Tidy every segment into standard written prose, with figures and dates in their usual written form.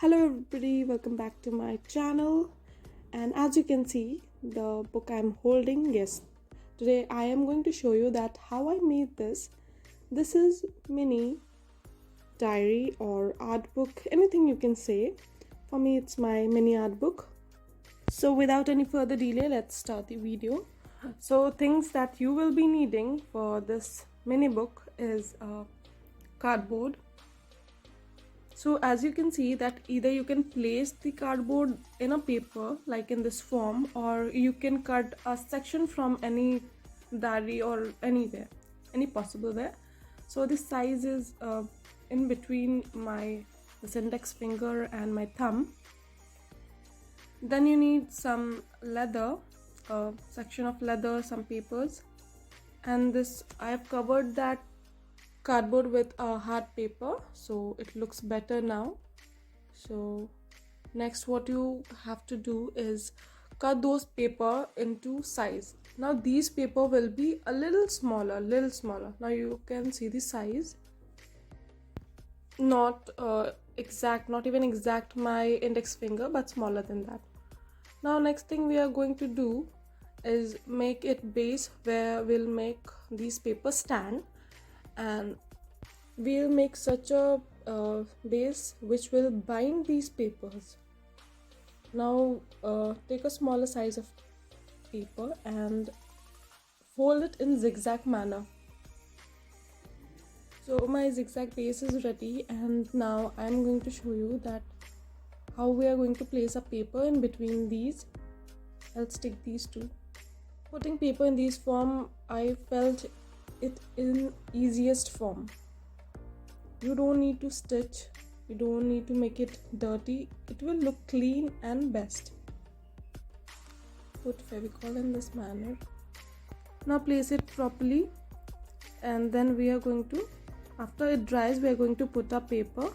Hello everybody, welcome back to my channel. And as you can see, the book I'm holding, yes, today I am going to show you that how I made this. This is mini diary or art book, anything you can say. For me it's my mini art book. So without any further delay, let's start the video. So things that you will be needing for this mini book is cardboard. So as you can see that either you can place the cardboard in a paper like in this form, or you can cut a section from any diary or anywhere, any possible way. So this size is in between this index finger and my thumb. Then you need some leather, a section of leather, some papers, and this I have covered that cardboard with a hard paper so it looks better now. So next what you have to do is cut those paper into size. Now these paper will be a little smaller. Now you can see the size, not even exact my index finger, but smaller than that. Now next thing we are going to do is make it base where we'll make these papers stand, and we'll make such a base which will bind these papers. Now take a smaller size of paper and fold it in zigzag manner. So my zigzag base is ready, and now I'm going to show you that how we are going to place a paper in between these. I'll stick these two. Putting paper in these form, I felt it in easiest form. You don't need to stitch, you don't need to make it dirty, it will look clean and best. Put Fevicol in this manner. Now place it properly, and then we are going to, after it dries, we are going to put our paper.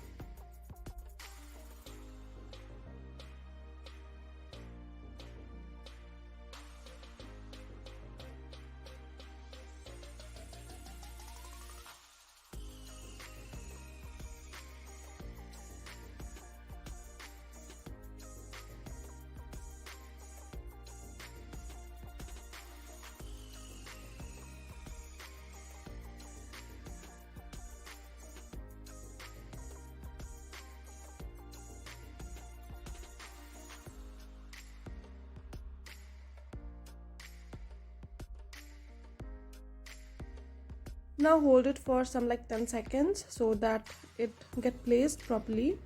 Now hold it for some 10 seconds so that it get placed properly,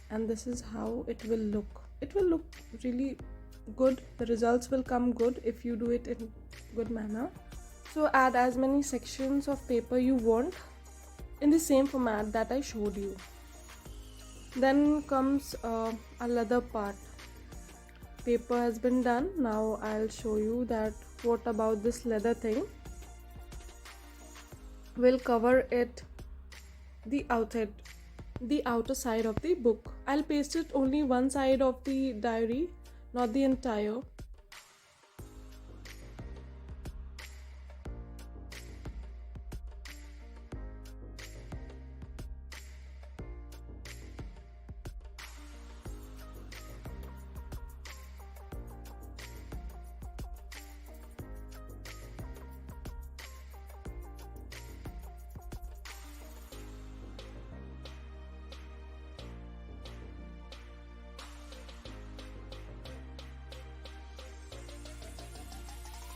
and this is how it will look. It will look really good. The results will come good if you do it in good manner. So add as many sections of paper you want in the same format that I showed you. Then comes a leather part. Paper has been done. Now I'll show you that what about this leather thing. Will cover it, the outer side of the book. I'll paste it only one side of the diary, not the entire.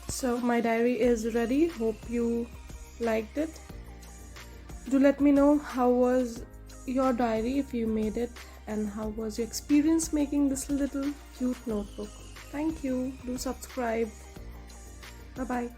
So my diary is ready. Hope you liked it. Do let me know how was your diary if you made it, and how was your experience making this little cute notebook. Thank you. Do subscribe. Bye bye.